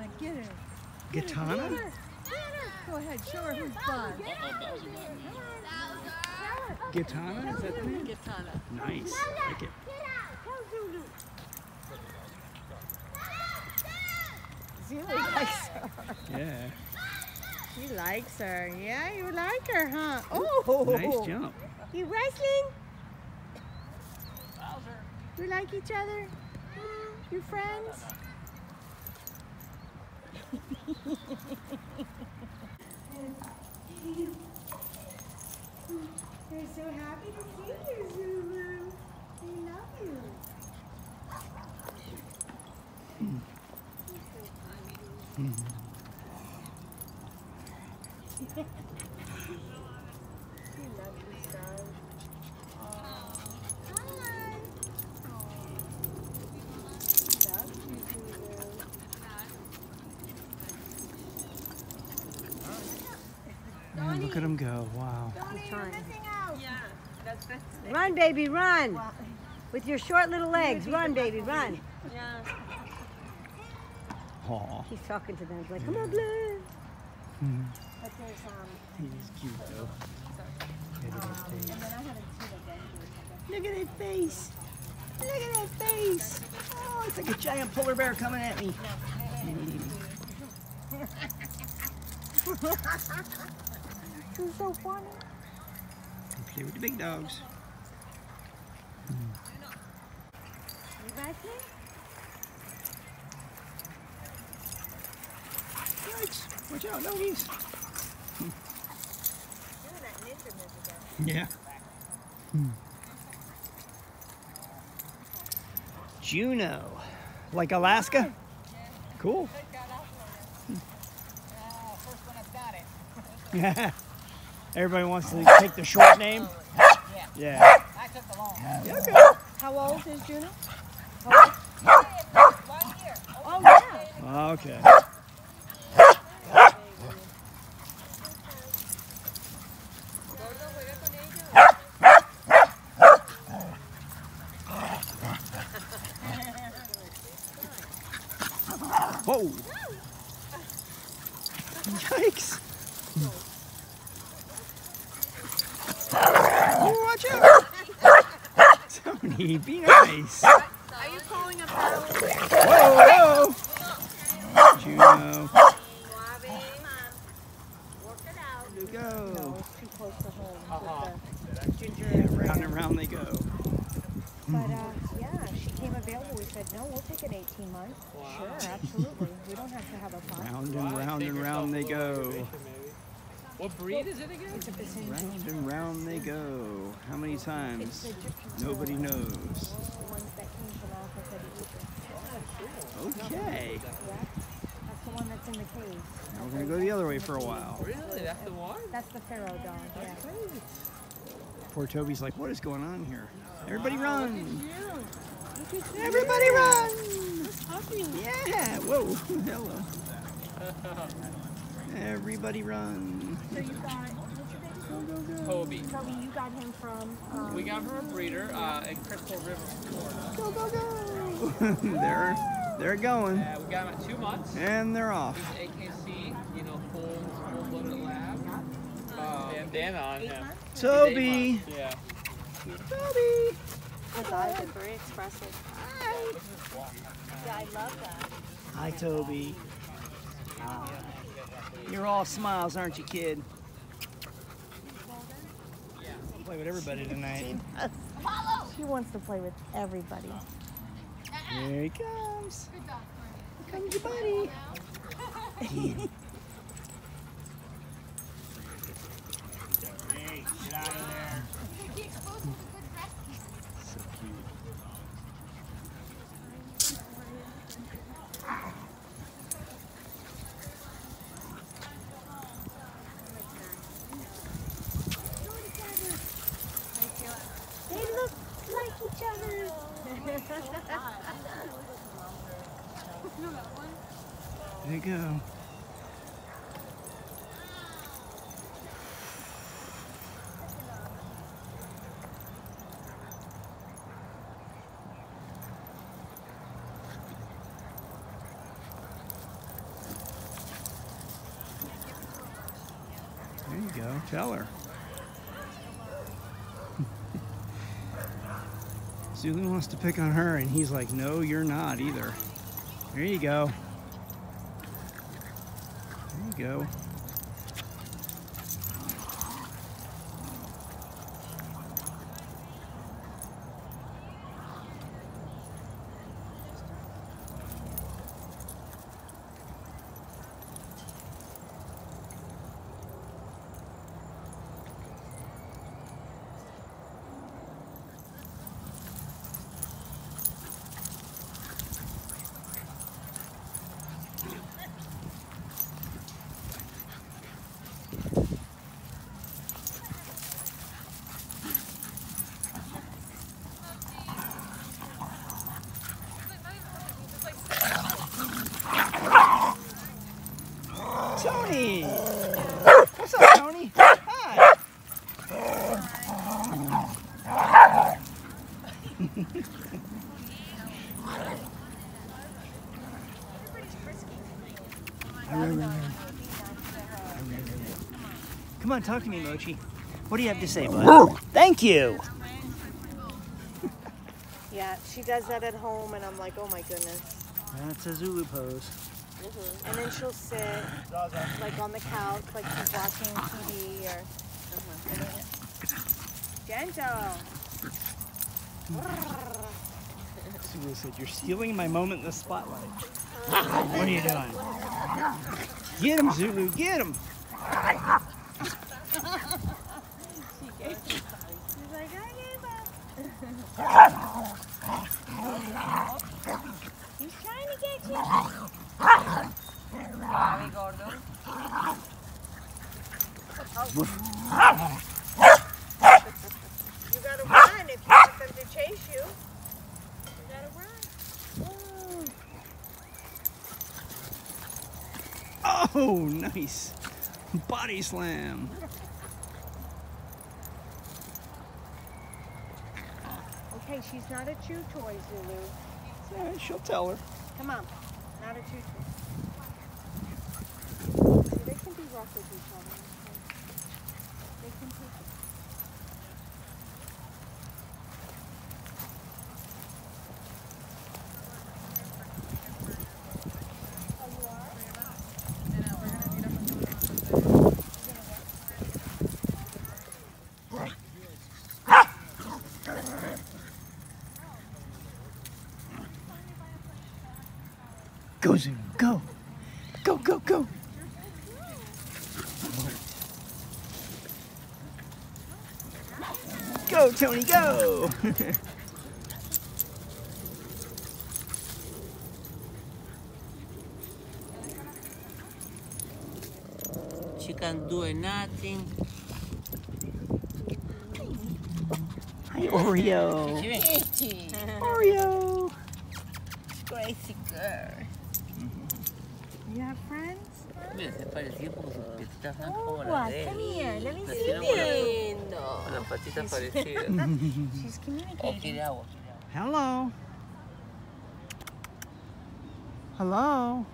Gitana, get her. Gitana? Get her. Go ahead, show her who's boss. Gitana, is that the name? Gitana. Nice. Like it. Zulu likes her. Yeah. She likes her. Yeah, you like her, huh? Oh! Nice jump. You wrestling? You like each other? You friends? They're so happy to see you, Zulu. They love you. She loves you so. Hi. She loves you, Zulu. Man, look at him go. Wow. You're missing out. Yeah, that's it. Run, baby, run. With your short little legs. Run, baby, run. Yeah. Aw. He's talking to them. He's like, come on, Blue. But there's, He's cute though. Look at his and face. then I haven't seen it then. Look at that face. Look at that face. Oh, it's like a giant polar bear coming at me. You're so funny. Play with the big dogs. You like me? Yikes. Watch out, doggies. Doing that ninja move again. Yeah. Juneau. Like Alaska? Cool. First one that's got it. Yeah. Everybody wants to take the short name? Yeah. I took the long. Yeah, okay. How old is Juno? 1 year. Oh, yeah. Okay. Whoa! Yikes! Oh, watch out! Tony, be nice. Are you calling a paddle? Whoa, whoa! Juno. Work it out. Here we go. No, it's too close to home. With the ginger. Yeah, round and round they go. But yeah, she came available. We said, no, we'll take it 18 months. Sure, absolutely. We don't have to have a farm. Round and round they go. What breed is it again? It's a Basenji. Round and round they go. How many It's times? the Egyptian Nobody pharaoh. knows. The ones that came from Africa to Egypt. Okay. Yeah, that's the one that's in the cave. Now we're gonna go the other way for a while. Really? That's the one? That's the pharaoh dog, yeah. Poor Toby's like, what is going on here? Everybody run! Look at you. Everybody run! Yeah! Whoa! Hello. Everybody run! So you got, what's your baby's name? Toby. Toby, you got him from... We got her a breeder in Crystal River, Florida. Go, go, go! they're going. We got him at 2 months. And they're off. He's AKC, you know, full-blooded lab. Bandana on him. Toby! Yeah. Toby! His eyes are very expressive. Hi! Yeah, I love that. Hi, Toby. You're all smiles, aren't you, kid? Play with everybody tonight. She wants to play with everybody. Here he comes. Here comes your buddy. Hey, get out of there. So cute. They look like each other. There you go. Tell her. Zulu wants to pick on her, and he's like, no, you're not either. There you go. There you go. Tony! What's up, Tony? Hi! Come on, talk to me, Mochi. What do you have to say, bud? Thank you! Yeah, she does that at home, and I'm like, oh my goodness. That's a Zulu pose. And then she'll sit, like on the couch, like she's watching TV or. Gentle. Zulu said, you're stealing my moment in the spotlight. What are you doing? Get him, Zulu, get him! She's like, I gave up. He's trying to get you. Are we gordo? You gotta run if you want them to chase you. You gotta run. Oh, nice. Body slam. Okay, she's not a chew toy, Zulu. Yeah, she'll tell her. Come on, not a chew toy. See, they can be rough with each other. They can take it. Go, Zulu, go. Go, go, go. Go, Tony, go. She can't do nothing. Hi, Oreo. Oreo. Crazy girl. You have friends? Mira, se parecía porque sus patitas son como Oh, las de come él. here. Let me see Nacieron you. con las patitas parecidas. She's Oh, communicating. quiere agua. Hello. Hello.